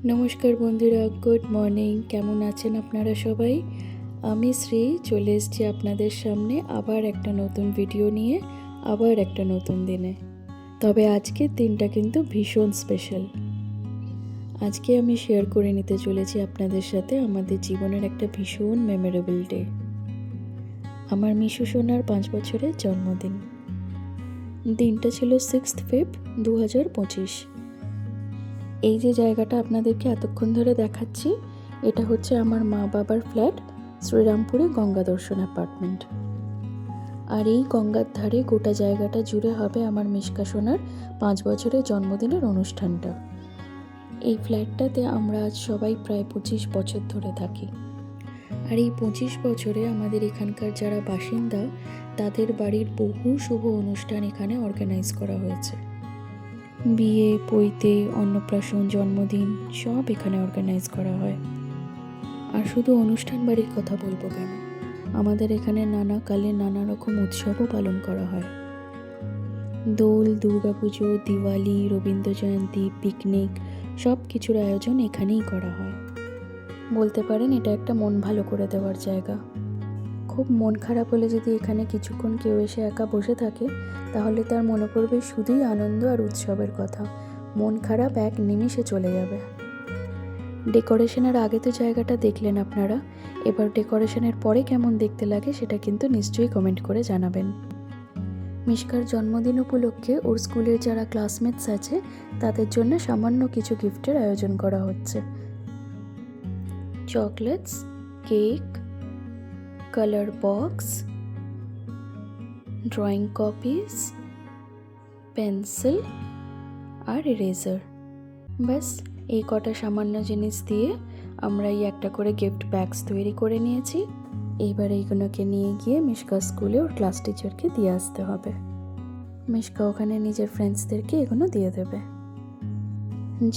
নমস্কার বন্ধুরা, good morning. কেমন আছেন আপনারা সবাই? আমি শ্রী চলে এসেছি আপনাদের সামনে আবার একটা নতুন ভিডিও নিয়ে, আবার একটা নতুন দিনে। তবে আজকের দিনটা কিন্তু ভীষণ স্পেশাল। আজকে আমি শেয়ার করে নিতে চলেছি আপনাদের সাথে আমাদের জীবনের একটা ভীষণ মেমোরেবল ডে। আমার মিশু সোনার 5 বছরের জন্মদিন। দিনটা ছিল 6 ফেব্রুয়ারি 2025। এই যে জায়গাটা আপনাদেরকে এতক্ষণ ধরে দেখাচ্ছি, এটা হচ্ছে আমার মা বাবার ফ্ল্যাট, শ্রীরামপুরে গঙ্গা দর্শন অ্যাপার্টমেন্ট। আর এই গঙ্গার ধারে গোটা জায়গাটা জুড়ে হবে আমার মিশকা সোনার 5 বছরের জন্মদিনের অনুষ্ঠানটা। এই ফ্ল্যাটটাতে আমরা আজ সবাই প্রায় 25 বছর ধরে থাকি। আর এই 25 বছরে আমাদের এখানকার যারা বাসিন্দা, তাদের বাড়ির বহু শুভ অনুষ্ঠান এখানে অর্গানাইজ করা হয়েছে। বিয়ে, পৈতে, অন্নপ্রাশন, জন্মদিন সব এখানে অর্গানাইজ করা হয়। আর শুধু অনুষ্ঠান বাড়ির কথা বলবো কেন, আমাদের এখানে নানা কালে নানা রকম উৎসবও পালন করা হয়। দোল, দুর্গাপুজো, দিওয়ালি, রবীন্দ্র জয়ন্তী, পিকনিক সব কিছুর আয়োজন এখানেই করা হয়। বলতে পারেন এটা একটা মন ভালো করে দেওয়ার জায়গা। খুব মন খারাপ হলে যদি এখানে কিছুক্ষণ কেউ এসে একা বসে থাকে, তাহলে তার মনে পড়বে শুধুই আনন্দ আর উৎসবের কথা। মন খারাপ এক নিমিষে চলে যাবে। ডেকোরেশনের আগে তো জায়গাটা দেখলেন আপনারা, এবার ডেকোরেশনের পরে কেমন দেখতে লাগে সেটা কিন্তু নিশ্চয়ই কমেন্ট করে জানাবেন। মিশকার জন্মদিন উপলক্ষে ওর স্কুলের যারা ক্লাসমেটস আছে তাদের জন্য সামান্য কিছু গিফটের আয়োজন করা হচ্ছে। Chocolates, cake, colour box, drawing copies, pencil আর ইরেজার। ব্যাস এই কটা সামান্য জিনিস দিয়ে আমরা এই একটা করে গিফট ব্যাগস তৈরি করে নিয়েছি। এইবার এইগুলোকে নিয়ে গিয়ে মিশকা স্কুলে ওর ক্লাস টিচারকে দিয়ে আসতে হবে। মিশকা ওখানে নিজের ফ্রেন্ডসদেরকে এগুলো দিয়ে দেবে।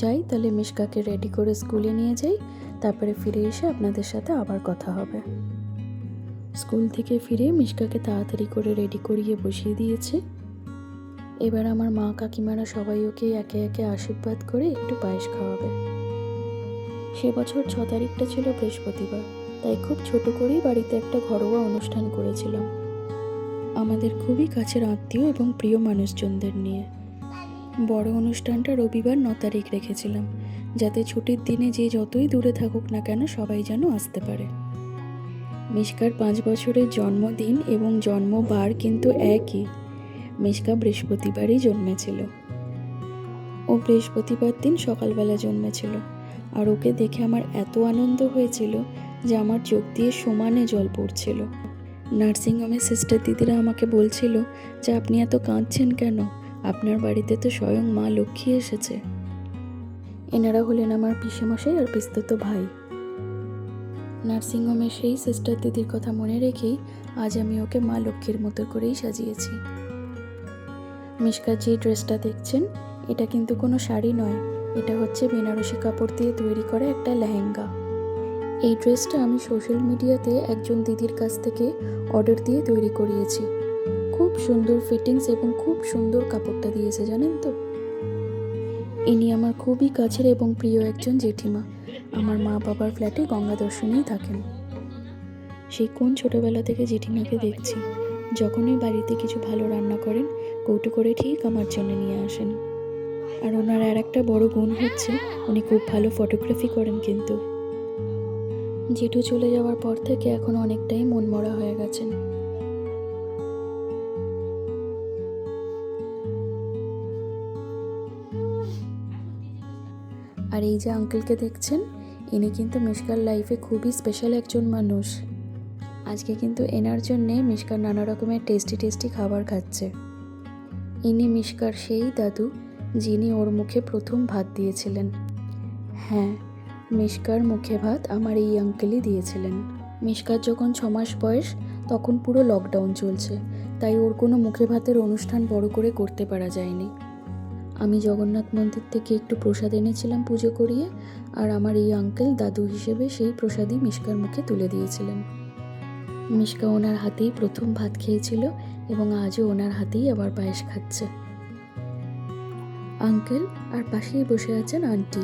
যাই তাহলে, মিশকাকে রেডি করে স্কুলে নিয়ে যাই, তারপরে ফিরে এসে আপনাদের সাথে আবার কথা হবে। স্কুল থেকে ফিরে মিশকাকে তাড়াতাড়ি করে রেডি করিয়ে বসিয়ে দিয়েছে। এবার আমার মা কাকিমারা সবাই ওকে একে একে আশীর্বাদ করে একটু পায়েস খাওয়াবে। সে বছর 6 তারিখটা ছিল বৃহস্পতিবার, তাই খুব ছোট করেই বাড়িতে একটা ঘরোয়া অনুষ্ঠান করেছিলাম আমাদের খুবই কাছের আত্মীয় এবং প্রিয় মানুষজনদের নিয়ে। বড় অনুষ্ঠানটা রবিবার 9 তারিখ রেখেছিলাম, যাতে ছুটির দিনে যে যতই দূরে থাকুক না কেন সবাই যেন আসতে পারে। মিশকার 5 বছরের জন্মদিন এবং জন্মবার কিন্তু একই। মিশকা বৃহস্পতিবারই জন্মেছিল। ও বৃহস্পতিবার দিন সকালবেলা জন্মেছিল। আর ওকে দেখে আমার এত আনন্দ হয়েছিল যে আমার চোখ দিয়ে সমানে জল পড়ছিল। নার্সিংহোমের সিস্টার দিদিরা আমাকে বলছিল যে আপনি এত কাঁদছেন কেন, আপনার বাড়িতে তো স্বয়ং মা লক্ষ্মী এসেছে। এনারা হলেন আমার পিসেমশাই আর পিসতুতো ভাই। নার্সিংহোমের সেই সিস্টার দিদির কথা মনে রেখেই আজ আমি ওকে মা লক্ষ্মীর মতো করেই সাজিয়েছি। মিশকার যে ড্রেসটা দেখছেন, এটা কিন্তু কোনো শাড়ি নয়, এটা হচ্ছে বেনারসি কাপড় দিয়ে তৈরি করা একটা লেহেঙ্গা। এই ড্রেসটা আমি সোশ্যাল মিডিয়াতে একজন দিদির কাছ থেকে অর্ডার দিয়ে তৈরি করিয়েছি। খুব সুন্দর ফিটিংস এবং খুব সুন্দর কাপড়টা দিয়েছে, জানেন তো। ইনি আমার খুবই কাছের এবং প্রিয় একজন জেঠিমা। আমার মা বাবার ফ্ল্যাটে গঙ্গা দর্শনেই থাকেন। সেই কোন ছোটবেলা থেকে জেঠিমাকে দেখছি, যখনই বাড়িতে কিছু ভালো রান্না করেন কৌটো করে ঠিক আমার জন্য নিয়ে আসেন। আর ওনার আর একটা বড় গুণ হচ্ছে উনি খুব ভালো ফটোগ্রাফি করেন। কিন্তু জেঠু চলে যাওয়ার পর থেকে এখন অনেকটাই মনমরা হয়ে গেছেন। আর এই যে আঙ্কেলকে দেখছেন, ইনি কিন্তু মিশকার লাইফে খুবই স্পেশাল একজন মানুষ। আজকে কিন্তু এনার জন্যে মিশকার নানা রকমের টেস্টি টেস্টি খাবার খাচ্ছে। ইনি মিশকার সেই দাদু যিনি ওর মুখে প্রথম ভাত দিয়েছিলেন। হ্যাঁ, মিশকার মুখে ভাত আমার এই আঙ্কেলই দিয়েছিলেন। মিশকার যখন 6 মাস বয়স তখন পুরো লকডাউন চলছে, তাই ওর কোনো মুখে ভাতের অনুষ্ঠান বড় করে করতে পারা যায়নি। আমি জগন্নাথ মন্দির থেকে একটু প্রসাদ এনেছিলাম পুজো করিয়ে, আর আমার এই আঙ্কেল দাদু হিসেবে সেই প্রসাদই মিশকার মুখে তুলে দিয়েছিলেন। মিশকা ওনার হাতেই প্রথম ভাত খেয়েছিল এবং আজও ওনার হাতেই আবার পায়েস খাচ্ছে। আঙ্কেল আর পাশেই বসে আছেন আন্টি।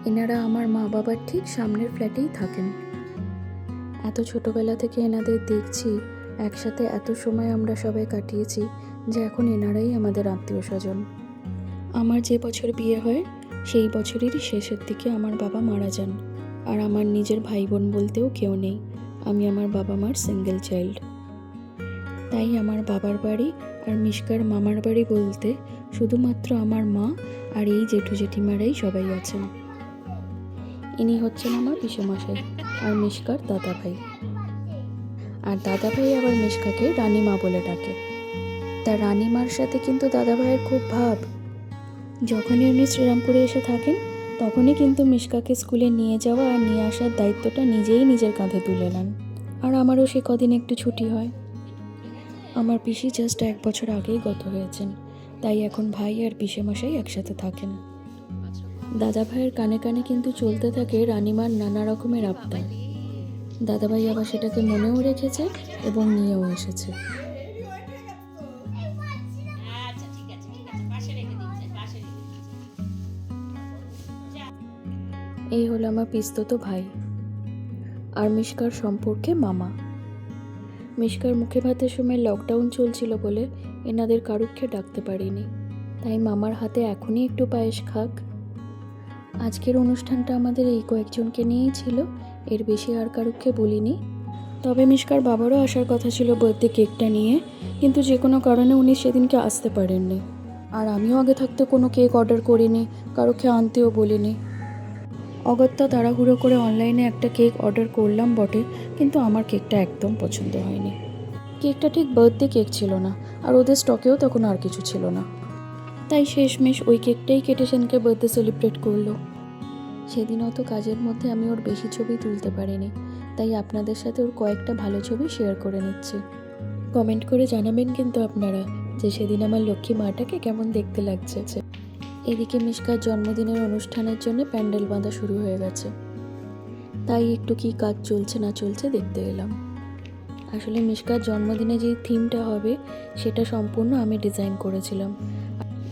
এনারা আমার মা বাবার ঠিক সামনের ফ্ল্যাটেই থাকেন। এত ছোটবেলা থেকে এনাদের দেখছি, একসাথে এত সময় আমরা সবাই কাটিয়েছি যে এখন এনারাই আমাদের আত্মীয় স্বজন। আমার যে বছর বিয়ে হয় সেই বছরেরই শেষের দিকে আমার বাবা মারা যান, আর আমার নিজের ভাই বোন বলতেও কেউ নেই। আমি আমার বাবা মার সিঙ্গেল চাইল্ড। তাই আমার বাবার বাড়ি আর মিশকার মামার বাড়ি বলতে শুধুমাত্র আমার মা আর এই জেঠু জেঠিমারাই সবাই আছেন। ইনি হচ্ছেন আমার পিসেমশাই আর মিশকার দাদা ভাই। আর দাদা ভাই আবার মিশকাকে রানীমা বলে ডাকে। তার রানীমার সাথে কিন্তু দাদা ভাইয়ের খুব ভাব। যখনই উনি শ্রীরামপুরে এসে থাকেন তখনই কিন্তু মিশকাকে স্কুলে নিয়ে যাওয়া আর নিয়ে আসার দায়িত্বটা নিজেই নিজের কাঁধে তুলে নেন। আর আমারও সে কদিন একটু ছুটি হয়। আমার পিসি জাস্ট 1 বছর আগেই গত হয়েছেন, তাই এখন ভাই আর পিসেমশাই একসাথে থাকেন। দাদা ভাইয়ের কানে কানে কিন্তু চলতে থাকে রানীমার নানা রকমের আবদার। দাদাভাই আবার সেটাকে মনেও রেখেছে এবং নিয়েও এসেছে। এই হলো আমার পিস্তত ভাই আর মিশকার সম্পর্কে মামা। মিশকার মুখে ভাতের সময় লকডাউন চলছিল বলে এনাদের কারুক্ষে ডাকতে পারিনি, তাই মামার হাতে এখনই একটু পায়েস খাক। আজকের অনুষ্ঠানটা আমাদের এই কয়েকজনকে নিয়েই ছিল, এর বেশি আর কারুক্ষে বলিনি। তবে মিশকার বাবারও আসার কথা ছিল বার্থডে কেকটা নিয়ে, কিন্তু যে কোনো কারণে উনি সেদিনকে আসতে পারেননি। আর আমিও আগে থাকতে কোনো কেক অর্ডার করিনি, কারোকে আনতেও বলিনি। অগত্যা তাড়াহুড়ো করে অনলাইনে একটা কেক অর্ডার করলাম বটে, কিন্তু আমার কেকটা একদম পছন্দ হয়নি। কেকটা ঠিক বার্থডে কেক ছিল না, আর ওদের স্টকেও তখন আর কিছু ছিল না। তাই শেষমেশ ওই কেকটাই কেটে সেনকে বার্থডে সেলিব্রেট করলো। সেদিন অত কাজের মধ্যে আমি ওর বেশি ছবি তুলতে পারিনি, তাই আপনাদের সাথে ওর কয়েকটা ভালো ছবি শেয়ার করে নিচ্ছি। কমেন্ট করে জানাবেন কিন্তু আপনারা যে সেদিন আমার লক্ষ্মী মাটাকে কেমন দেখতে লাগছে। এদিকে মিশকার জন্মদিনের অনুষ্ঠানের জন্য প্যান্ডেল বাঁধা শুরু হয়ে গেছে, তাই একটু কি কাজ চলছে না চলছে দেখতে এলাম। আসলে মিশকার জন্মদিনে যে থিমটা হবে সেটা সম্পূর্ণ আমি ডিজাইন করেছিলাম,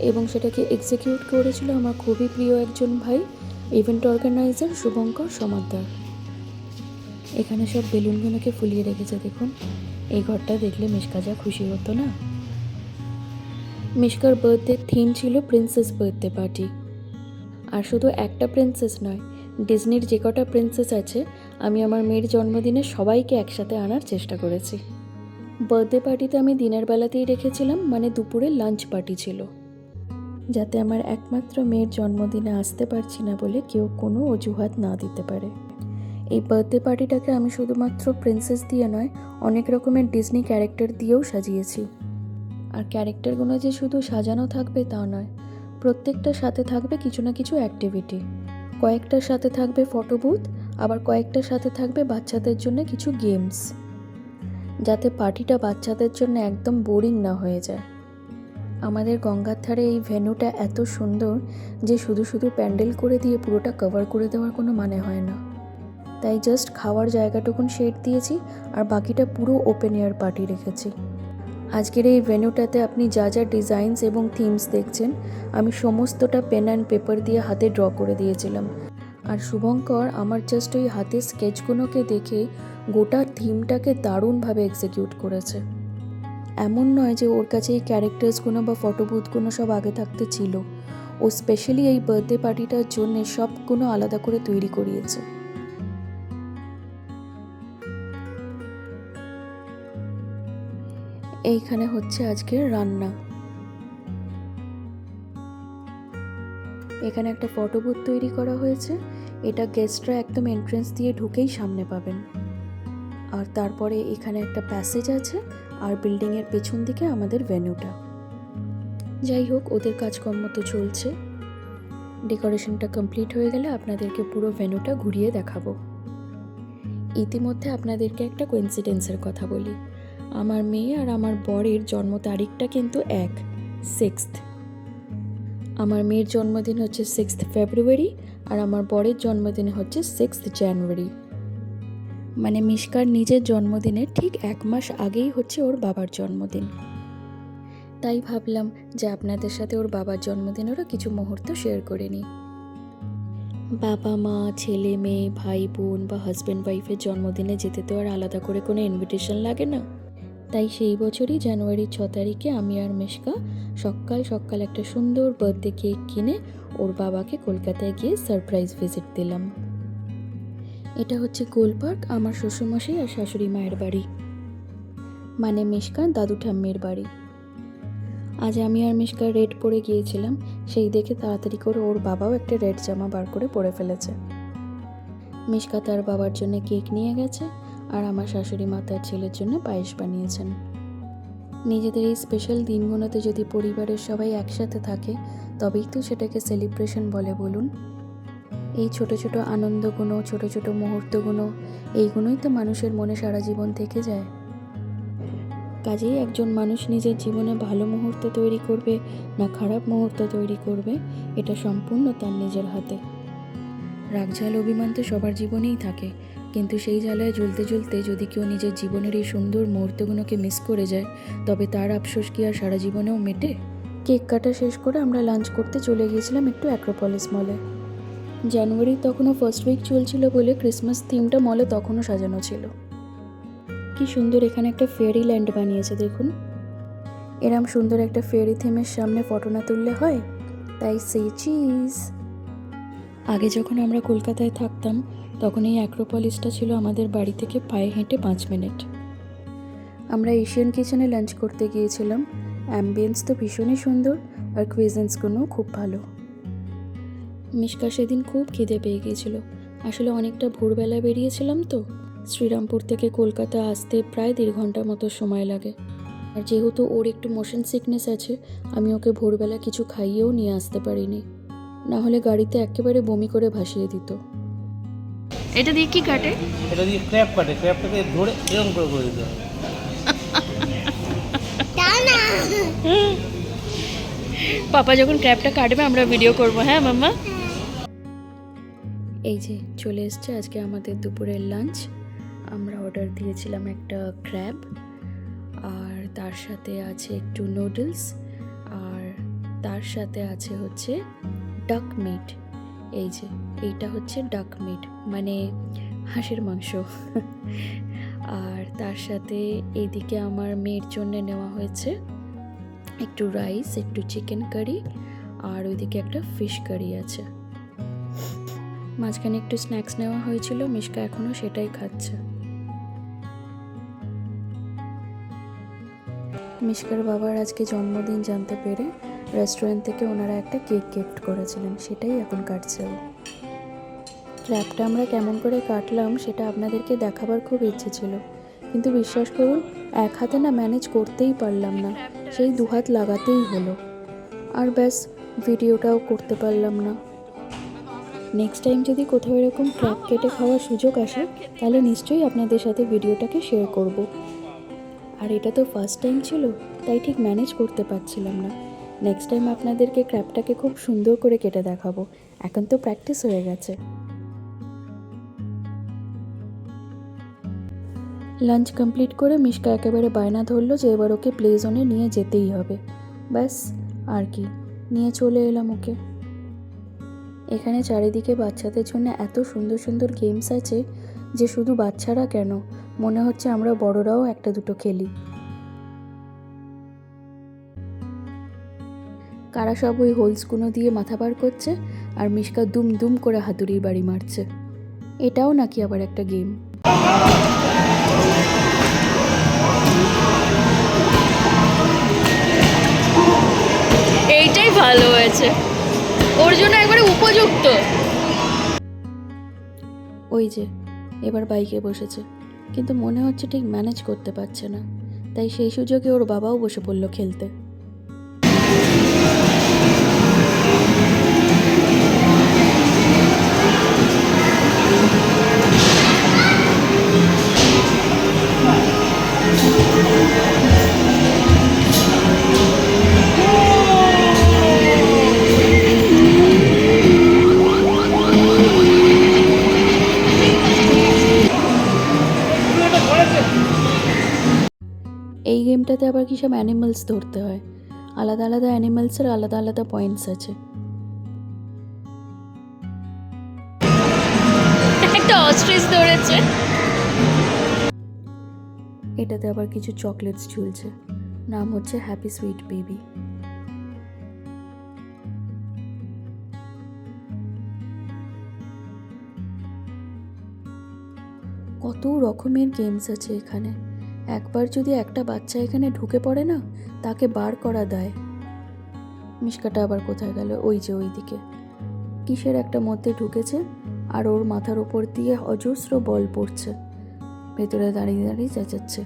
এবং সেটাকে এক্সিকিউট করেছিল আমার খুবই প্রিয় একজন ভাই, ইভেন্ট অর্গানাইজার শুভঙ্কর সমাদ্দার। এখানে সব বেলুনগুলোকে ফুলিয়ে রেখেছে দেখুন। এই ঘরটা দেখলে মিশকা যা খুশি হতো না। মিশকার বার্থডে থিম ছিল প্রিন্সেস বার্থডে পার্টি। আর শুধু একটা প্রিন্সেস নয়, ডিজনির যে কটা প্রিন্সেস আছে আমি আমার মেয়ের জন্মদিনে সবাইকে একসাথে আনার চেষ্টা করেছি। বার্থডে পার্টিতে আমি দিনের বেলাতেই রেখেছিলাম, মানে দুপুরে লাঞ্চ পার্টি ছিল, যাতে আমার একমাত্র মেয়ের জন্মদিনে আসতে পারছি না বলে কেউ কোনো অজুহাত না দিতে পারে। এই বার্থডে পার্টিটাকে আমি শুধুমাত্র প্রিন্সেস দিয়ে নয়, অনেক রকমের ডিজনি ক্যারেক্টার দিয়েও সাজিয়েছি। আর ক্যারেক্টারগুলো যে শুধু সাজানো থাকবে তা নয়, প্রত্যেকটার সাথে থাকবে কিছু না কিছু অ্যাক্টিভিটি। কয়েকটার সাথে থাকবে ফটো বুথ, আবার কয়েকটার সাথে থাকবে বাচ্চাদের জন্য কিছু গেমস, যাতে পার্টিটা বাচ্চাদের জন্য একদম বোরিং না হয়ে যায়। আমাদের গঙ্গার ধারে এই ভেন্যুটা এত সুন্দর যে শুধু শুধু প্যান্ডেল করে দিয়ে পুরোটা কভার করে দেওয়ার কোনো মানে হয় না, তাই জাস্ট খাওয়ার জায়গাটুকুন শেড দিয়েছি আর বাকিটা পুরো ওপেন এয়ার পার্টি রেখেছি। আজকের এই ভেন্যুটাতে আপনি যা যা ডিজাইনস এবং থিমস দেখছেন আমি সমস্তটা পেন অ্যান্ড পেপার দিয়ে হাতে ড্র করে দিয়েছিলাম। আর শুভঙ্কর আমার জাস্ট ওই হাতের স্কেচগুলোকে দেখে গোটা থিমটাকে দারুণভাবে এক্সিকিউট করেছে। এমন নয় যে ওর কাছে এই ক্যারেক্টার্সগুলো বা ফটো বুথগুলো সব আগে থাকতে ছিল, ও স্পেশালি এই বার্থডে পার্টিটার জন্যে সবগুলো আলাদা করে তৈরি করিয়েছে। এইখানে হচ্ছে আজকের রান্না। এখানে একটা ফটো বুথ তৈরি করা হয়েছে, এটা গেস্টরা একদম এন্ট্রেন্স দিয়ে ঢুকেই সামনে পাবেন। আর তারপরে এখানে একটা প্যাসেজ আছে, আর বিল্ডিংয়ের পেছন দিকে আমাদের ভেন্যুটা। যাই হোক, ওদের কাজকর্ম তো চলছে। ডেকোরেশনটা কমপ্লিট হয়ে গেলে আপনাদেরকে পুরো ভেন্যুটা ঘুরিয়ে দেখাবো। ইতিমধ্যে আপনাদেরকে একটা কোইন্সিডেন্সের কথা বলি। আমার মেয়ে আর আমার বরের জন্ম তারিখটা কিন্তু 6th। আমার মেয়ের জন্মদিন হচ্ছে 6th ফেব্রুয়ারি আর আমার বরের জন্মদিন হচ্ছে 6th জানুয়ারি। মানে মিশকার নিজের জন্মদিনের ঠিক 1 মাস আগেই হচ্ছে ওর বাবার জন্মদিন। তাই ভাবলাম যে আপনাদের সাথে ওর বাবার জন্মদিনেরও কিছু মুহূর্ত শেয়ার করে নিই। বাবা মা, ছেলে মেয়ে, ভাই বোন বা হাজব্যান্ড ওয়াইফের জন্মদিনে যেতে তো আর আলাদা করে কোনো ইনভিটেশন লাগে না। তাই সেই বছরই জানুয়ারির 6 তারিখে আমি আর মিশকা সকাল সকাল একটা সুন্দর বার্থডে কেক কিনে ওর বাবাকে কলকাতায় গিয়ে সারপ্রাইজ ভিজিট দিলাম। এটা হচ্ছে গোল পার্ক, আমার শ্বশুরমশাই আর শাশুড়ি মায়ের বাড়ি, মানে মিশকার দাদু ঠাম্মির বাড়ি। আজ আমি আর মিশকা রেড পরে গিয়েছিলাম, সেই দেখে তাড়াতাড়ি করে ওর বাবাও একটা রেড জামা বার করে পরে ফেলেছে। মিশকা তার বাবার জন্য কেক নিয়ে গেছে, আর আমার শাশুড়ি মা তার ছেলের জন্য পায়েস বানিয়েছেন। নিজেদের এই স্পেশাল দিনগুলোতে যদি পরিবারের সবাই একসাথে থাকে তবেই তো সেটাকে সেলিব্রেশন বলে, বলুন। এই ছোট ছোট আনন্দগুলো, ছোট ছোট মুহূর্তগুলো, এইগুলোই তো মানুষের মনে সারা জীবন থেকে যায়। কাজেই একজন মানুষ নিজের জীবনে ভালো মুহূর্ত তৈরি করবে না খারাপ মুহূর্ত তৈরি করবে, এটা সম্পূর্ণ তার নিজের হাতে। রাগঝাল অভিমান তো সবার জীবনেই থাকে, কিন্তু সেই জ্বালায় জ্বলতে জ্বলতে যদি কেউ নিজের জীবনের এই সুন্দর মুহূর্তগুলোকে মিস করে যায়, তবে তার আফসোস কি আর সারা জীবনেও মেটে? কেক কাটা শেষ করে আমরা লাঞ্চ করতে চলে গিয়েছিলাম একটু অ্যাক্রোপলিস মলে। জানুয়ারির তখনও ফার্স্ট উইক চলছিল বলে ক্রিসমাস থিমটা মলে তখনও সাজানো ছিল। কি সুন্দর এখানে একটা ফেয়ারি ল্যান্ড বানিয়েছে দেখুন। এরম সুন্দর একটা ফেয়ারি থিমের সামনে ফটো না তুললে হয়? তাই সেই চিজ। আগে যখন আমরা কলকাতায় থাকতাম তখন এই অ্যাক্রোপলিসটা ছিল আমাদের বাড়ি থেকে পায়ে হেঁটে 5 মিনিট। আমরা এশিয়ান কিচেনে লাঞ্চ করতে গিয়েছিলাম। অ্যাম্বিয়েন্স তো ভীষণই সুন্দর, আর কুইজেন্সগুলোও খুব ভালো। মিশকা সেদিন খুব খিদে পেয়ে গিয়েছিল। আসলে অনেকটা ভোরবেলা বেরিয়েছিলাম তো, শ্রীরামপুর থেকে কলকাতা আসতে প্রায় 1.5 ঘন্টার মতো সময় লাগে। আর যেহেতু ওর একটু মোশন সিকনেস আছে, আমি ওকে ভোরবেলা কিছু খাইয়েও নিয়ে আসতে পারিনি, না হলে গাড়িতে একেবারে বমি করে ভাসিয়ে দিত। এটা দিয়ে কি কাটে? এটা দিয়ে ক্র্যাব কাটে, ক্র্যাবটাকে ধরে এরকম করে দিতে হবে। পাপা যখন ক্র্যাবটা কাটবে আমরা ভিডিও করব, হ্যাঁ মাম্মা? এই যে চলে এসছে আজকে আমাদের দুপুরের লাঞ্চ। আমরা অর্ডার দিয়েছিলাম একটা ক্র্যাব, আর তার সাথে আছে একটু নুডলস, আর তার সাথে আছে হচ্ছে ডাক মিট। এই যে এইটা হচ্ছে ডাক মিট, মানে হাঁসের মাংস। আর তার সাথে এইদিকে আমার মেয়ের জন্য নেওয়া হয়েছে একটু রাইস, একটু চিকেন কারি, আর ওইদিকে একটা ফিশ কারি আছে। মাঝখানে একটু স্ন্যাক্স নেওয়া হয়েছিল, মিশকা এখনও সেটাই খাচ্ছে। মিশকার বাবার আজকে জন্মদিন জানতে পেরে রেস্টুরেন্ট থেকে ওনারা একটা কেক গিফট করেছিলেন, সেটাই এখন কাটছে ও। ক্র্যাবটা আমরা কেমন করে কাটলাম সেটা আপনাদেরকে দেখাবার খুব ইচ্ছে ছিল, কিন্তু বিশ্বাস করুন এক হাতে না ম্যানেজ করতেই পারলাম না, সেই 2 হাত লাগাতেই হলো। আর ব্যাস, ভিডিওটাও করতে পারলাম না। নেক্সট টাইম যদি কোথাও এরকম ক্র্যাব কেটে খাওয়ার সুযোগ আসে তাহলে নিশ্চয়ই আপনাদের সাথে ভিডিওটাকে শেয়ার করব। আর এটা তো ফার্স্ট টাইম ছিল, তাই ঠিক ম্যানেজ করতে পারছিলাম না। নেক্সট টাইম আপনাদেরকে ক্র্যাবটাকে খুব সুন্দর করে কেটে দেখাবো, এখন তো প্র্যাকটিস হয়ে গেছে। লাঞ্চ কমপ্লিট করে মিশকা একেবারে বায়না ধরলো যে এবার ওকে প্লে জোনে নিয়ে যেতেই হবে। ব্যাস, আর কি, নিয়ে চলে এলাম ওকে। এখানে চারিদিকে বাচ্চাদের জন্য এত সুন্দর সুন্দর গেমস আছে যে শুধু বাচ্চারা কেন, মনে হচ্ছে আমরা বড়রাও একটা দুটো খেলি। কারা সব ওই হোলসগুলো দিয়ে মাথা বার করছে, আর মিশকা দুম দুম করে হাতুড়ির বাড়ি মারছে। এটাও নাকি আবার একটা গেম। এইটাই ভালো হয়েছে, ওর জন্য একবারে উপযুক্ত। ওই যে এবার বাইকে বসেছে, কিন্তু মনে হচ্ছে ঠিক ম্যানেজ করতে পারছে না, তাই সেই সুযোগে ওর বাবাও বসে পড়লো খেলতে। এই গেমটাতে আবার কি সব অ্যানিমালস ধরতে হয়, আলাদা আলাদা অ্যানিমালসের আলাদা আলাদা পয়েন্টস আছে। অস্ট্রিচ ধরেছে। এটাতে আবার কিছু চকলেটস ঝুলছে, নাম হচ্ছে হ্যাপি সুইট বেবি। কত রকমের গেমস আছে এখানে। একবার যদি একটা বাচ্চা এখানে ঢুকে পড়ে না, তাকে বার করা দেয়। মিশকাটা আবার কোথায় গেল? ওই যে ওই দিকে কিসের একটা মধ্যে ঢুকেছে, আর ওর মাথার ওপর দিয়ে অজস্র বল পড়ছে, ভেতরে দাঁড়িয়ে দাঁড়িয়ে চেঁচাচ্ছে।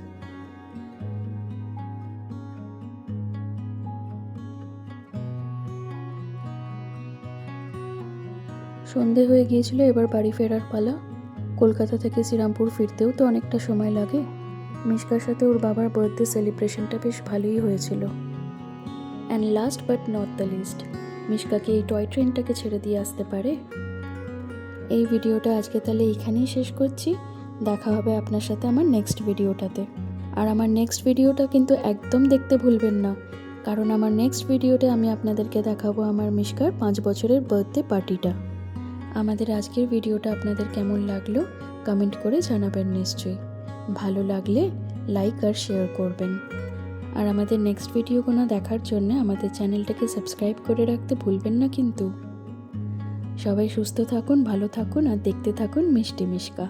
সন্ধে হয়ে গিয়েছিল, এবার বাড়ি ফেরার পালা। কলকাতা থেকে শ্রীরামপুর ফিরতেও তো অনেকটা সময় লাগে। মিশকার সাথে ওর বাবার বার্থডে সেলিব্রেশনটা বেশ ভালোই হয়েছিল। And last but not the least, মিশকাকে এই টয় ট্রেনটাকে ছেড়ে দিয়ে আসতে পারে। এই ভিডিওটা আজকে তাহলে এখানেই শেষ করছি। দেখা হবে আপনার সাথে আমার নেক্সট ভিডিওটাতে। আর আমার নেক্সট ভিডিওটা কিন্তু একদম দেখতে ভুলবেন না, কারণ আমার নেক্সট ভিডিওতে আমি আপনাদেরকে দেখাবো আমার মিশকার 5 বছরের বার্থডে পার্টিটা। আমাদের আজকের ভিডিওটা আপনাদের কেমন লাগলো কমেন্ট করে জানাবেন নিশ্চয়ই। ভালো লাগলে লাইক আর শেয়ার করবেন। আর আমাদের নেক্সট ভিডিওগুলো দেখার জন্য আমাদের চ্যানেলটাকে সাবস্ক্রাইব করে রাখতে ভুলবেন না কিন্তু। সবাই সুস্থ থাকুন, ভালো থাকুন আর দেখতে থাকুন মিষ্টি মিশকা।